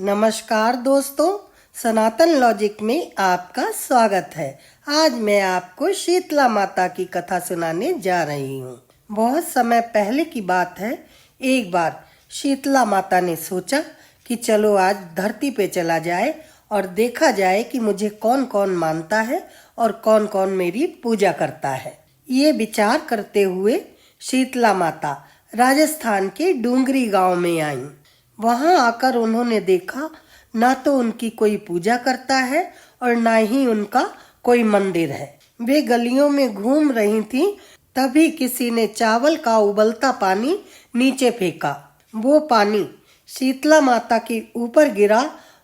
नमस्कार दोस्तों, सनातन लॉजिक में आपका स्वागत है। आज मैं आपको शीतला माता की कथा सुनाने जा रही हूँ। बहुत समय पहले की बात है। एक बार शीतला माता ने सोचा कि चलो आज धरती पे चला जाए और देखा जाए कि मुझे कौन कौन मानता है और कौन कौन मेरी पूजा करता है। ये विचार करते हुए शीतला माता राजस्थान के डूंगरी गांव में आईं। वहां आकर उन्होंने देखा ना तो उनकी कोई पूजा करता है और ना ही उनका कोई मंदिर है। वे गलियों में घूम रही थीं, तभी किसी ने चावल का उबलता पानी नीचे फेंका। वो पानी शीतला माता के ऊपर गिरा।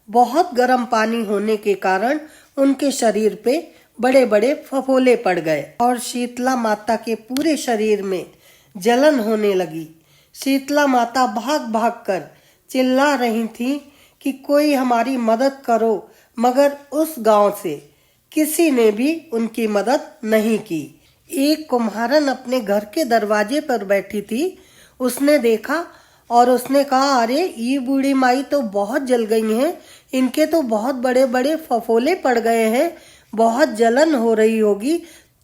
बहुत गर्म पानी होने के कारण उनके शरीर पे बड़े बड़े फफोले पड़ गए और शीतला माता के पूरे शरीर में जलन होने लगी। शीतला माता भाग भाग कर चिल्ला रही थी कि कोई हमारी मदद करो, मगर उस गांव से किसी ने भी उनकी मदद नहीं की। एक कुम्हारन अपने घर के दरवाजे पर बैठी थी। उसने देखा और उसने कहा, अरे ये बूढ़ी माई तो बहुत जल गई हैं, इनके तो बहुत बड़े बड़े फफोले पड़ गए हैं, बहुत जलन हो रही होगी।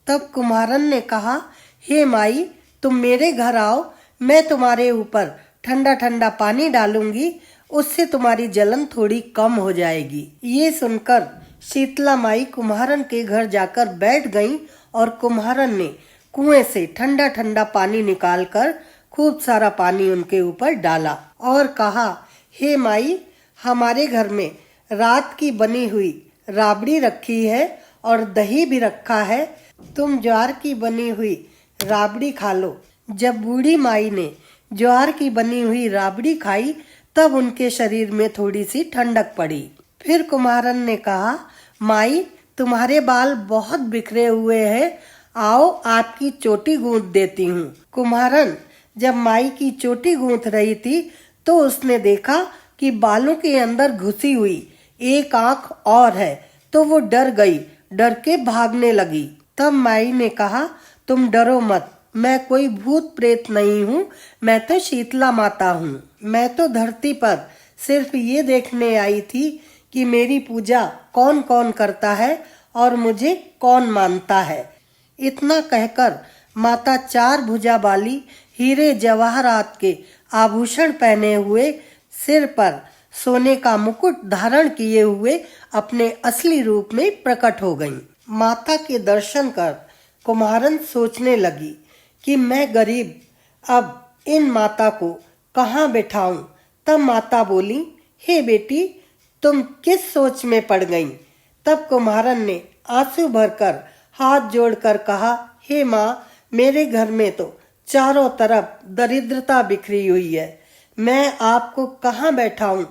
तब कुम्हारन ने कहा, हे माई, तुम मेरे घर आओ, मैं तुम्हारे ऊपर ठंडा ठंडा पानी डालूंगी, उससे तुम्हारी जलन थोड़ी कम हो जाएगी। ये सुनकर शीतला माई कुम्हारन के घर जाकर बैठ गईं और कुम्हारन ने कुएं से ठंडा ठंडा पानी निकालकर खूब सारा पानी उनके ऊपर डाला और कहा, हे माई, हमारे घर में रात की बनी हुई राबड़ी रखी है और दही भी रखा है, तुम ज्वार की बनी हुई राबड़ी खा लो। जब बूढ़ी माई ने ज्वार की बनी हुई राबड़ी खाई तब उनके शरीर में थोड़ी सी ठंडक पड़ी। फिर कुम्हारन ने कहा, माई, तुम्हारे बाल बहुत बिखरे हुए हैं, आओ आपकी चोटी गूंथ देती हूँ। कुम्हारन जब माई की चोटी गूंथ रही थी तो उसने देखा कि बालों के अंदर घुसी हुई एक आंख और है, तो वो डर गई, डर के भागने लगी। तब माई ने कहा, तुम डरो मत, मैं कोई भूत प्रेत नहीं हूँ, मैं तो शीतला माता हूँ। मैं तो धरती पर सिर्फ ये देखने आई थी कि मेरी पूजा कौन कौन करता है और मुझे कौन मानता है। इतना कहकर माता चार भुजा वाली हीरे जवाहरात के आभूषण पहने हुए, सिर पर सोने का मुकुट धारण किए हुए अपने असली रूप में प्रकट हो गईं। माता के दर्शन कर कुम्हारन सोचने लगी कि मैं गरीब अब इन माता को कहाँ बैठाऊं। तब माता बोली, हे बेटी, तुम किस सोच में पड़ गईं? तब कुम्हारन ने आंसू भरकर हाथ जोड़कर कहा, हे माँ, मेरे घर में तो चारों तरफ दरिद्रता बिखरी हुई है, मैं आपको कहाँ बैठाऊं?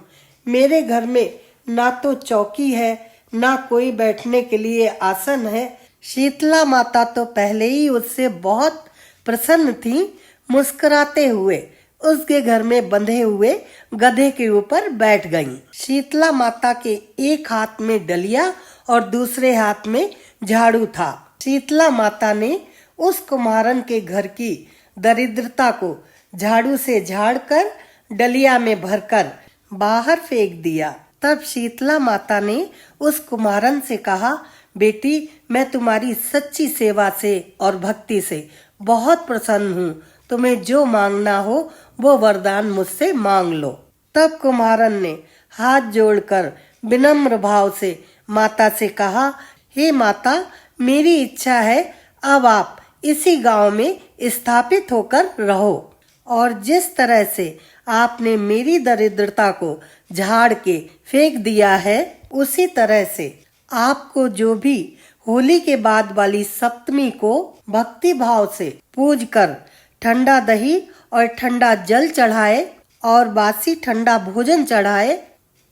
मेरे घर में ना तो चौकी है, ना कोई बैठने के लिए आसन है। शीतला माता तो पहले ही उससे बहुत प्रसन्न थी। मुस्कुराते हुए उसके घर में बंधे हुए गधे के ऊपर बैठ गईं। शीतला माता के एक हाथ में डलिया और दूसरे हाथ में झाड़ू था। शीतला माता ने उस कुम्हारन के घर की दरिद्रता को झाड़ू से झाड़कर डलिया में भरकर बाहर फेंक दिया। तब शीतला माता ने उस कुम्हारन से कहा, बेटी, मैं तुम्हारी सच्ची सेवा से और भक्ति से बहुत प्रसन्न हूँ, तुम्हें जो मांगना हो वो वरदान मुझसे मांग लो। तब कुम्हारन ने हाथ जोड़कर विनम्र भाव से माता से कहा, हे माता, मेरी इच्छा है अब आप इसी गांव में स्थापित होकर रहो और जिस तरह से आपने मेरी दरिद्रता को झाड़ के फेंक दिया है, उसी तरह से आपको जो भी होली के बाद वाली सप्तमी को भक्ति भाव से पूज कर ठंडा दही और ठंडा जल चढ़ाए और बासी ठंडा भोजन चढ़ाए,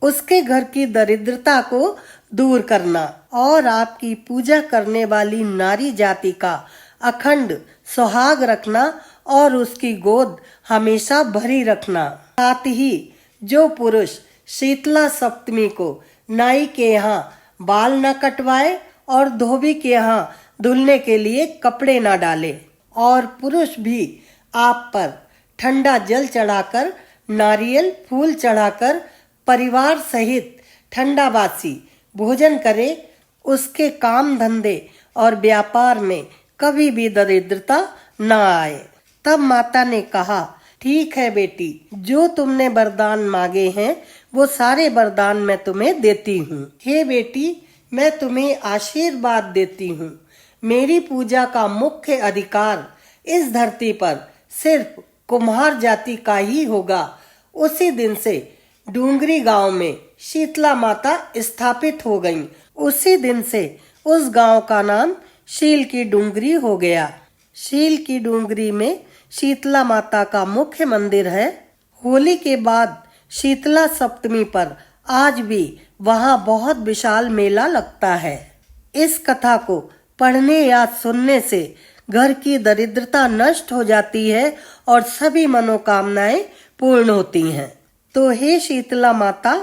उसके घर की दरिद्रता को दूर करना और आपकी पूजा करने वाली नारी जाति का अखंड सुहाग रखना और उसकी गोद हमेशा भरी रखना। साथ ही जो पुरुष शीतला सप्तमी को नाई के यहाँ बाल न कटवाए और धोबी के यहाँ धुलने के लिए कपड़े न डाले और पुरुष भी आप पर ठंडा जल चढ़ाकर, नारियल फूल चढ़ाकर परिवार सहित ठंडाबासी भोजन करे, उसके काम धंधे और व्यापार में कभी भी दरिद्रता न आए। तब माता ने कहा, ठीक है बेटी, जो तुमने वरदान मांगे हैं वो सारे वरदान मैं तुम्हें देती हूँ। हे बेटी, मैं तुम्हें आशीर्वाद देती हूँ। मेरी पूजा का मुख्य अधिकार इस धरती पर सिर्फ कुम्हार जाति का ही होगा। उसी दिन से डूंगरी गांव में शीतला माता स्थापित हो गईं। उसी दिन से उस गांव का नाम शील की डूंगरी हो गया। शील की डूंगरी में शीतला माता का मुख्य मंदिर है। होली के बाद शीतला सप्तमी पर आज भी वहाँ बहुत विशाल मेला लगता है। इस कथा को पढ़ने या सुनने से घर की दरिद्रता नष्ट हो जाती है और सभी मनोकामनाएं पूर्ण होती हैं। तो हे शीतला माता,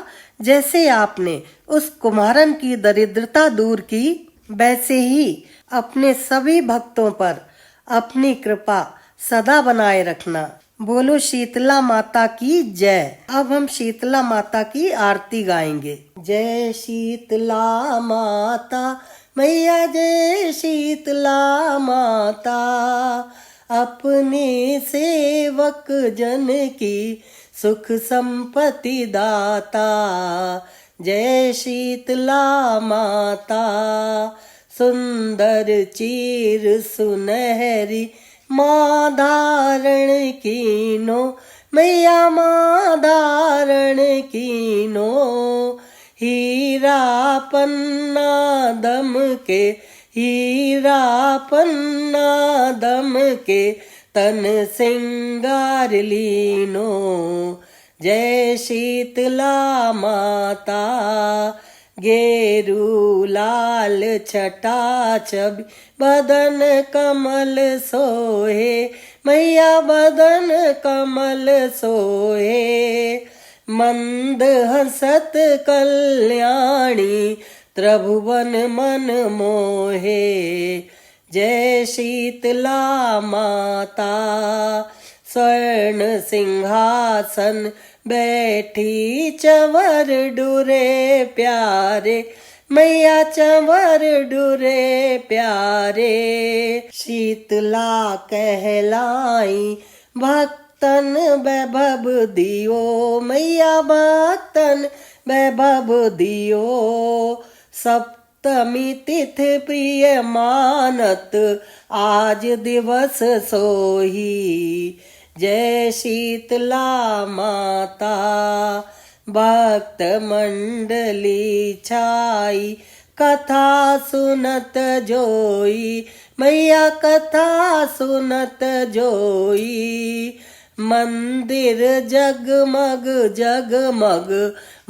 जैसे आपने उस कुम्हारन की दरिद्रता दूर की, वैसे ही अपने सभी भक्तों पर अपनी कृपा सदा बनाए रखना। बोलो शीतला माता की जय। अब हम शीतला माता की आरती गाएंगे। जय शीतला माता मैया, जय शीतला माता, अपने सेवक जन की सुख संपत्ति दाता। जय शीतला माता, सुंदर चीर सुनहरी माँ धारण कीनो, मैया माँ धारण कीनो। हीरा पन्ना दम के, हीरा पन्ना दम के, तन सिंगार लीनो। जय शीतला माता, गेरू लाल छटा छवि बदन कमल सोहे, मैया बदन कमल सोहे। मंद हसत कल्याणी, त्रिभुवन मन मोहे। जय शीतला माता, स्वर्ण सिंहासन बैठी चंवर डुरे प्यारे, मैया चंवर डुरे प्यारे। शीतला कहलाई भक्तन वैभव दियो, मैया भक्तन वैभव दियो। सप्तमी तिथि प्रिय मानत, आज दिवस सोही। जय शीतला माता, भक्त मंडली छाई, कथा सुनत जोई, मैया कथा सुनत जोई। मंदिर जगमग जगमग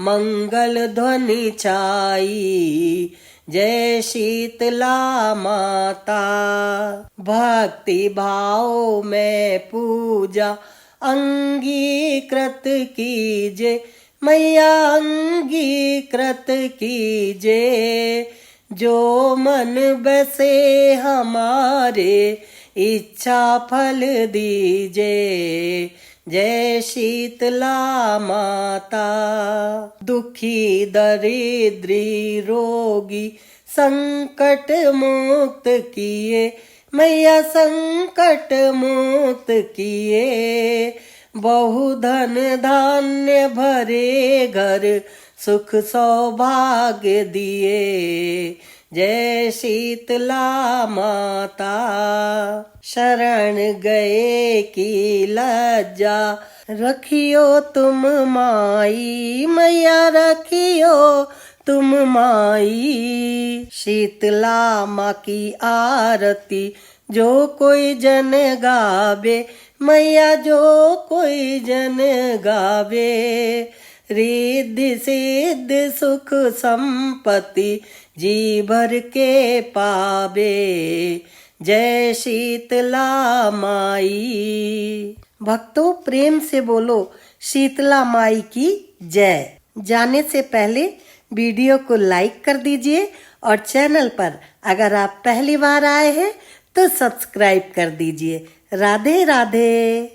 मंगल ध्वनि छाई। जय शीतला माता, भक्ति भाव में पूजा अंगीकृत कीजे, मैया अंगीकृत कीजे। जो मन बसे हमारे, इच्छा फल दीजे। जय शीतला माता, दुखी दरिद्री रोगी संकट मुक्त किए, मैया संकट मुक्त किए। बहुधन धान्य भरे घर, सुख सौभाग्य दिए। जय शीतला माता, शरण गए की लज्जा रखियो तुम माई, मैया रखियो तुम माई। शीतला माँ की आरती जो कोई जन गावे, मैया जो कोई जन गावे। रिद्धि सिद्धि सुख संपत्ति जी भर के पावे। जय शीतला माई। भक्तों, प्रेम से बोलो शीतला माई की जय। जाने से पहले वीडियो को लाइक कर दीजिए और चैनल पर अगर आप पहली बार आए हैं तो सब्सक्राइब कर दीजिए। राधे राधे।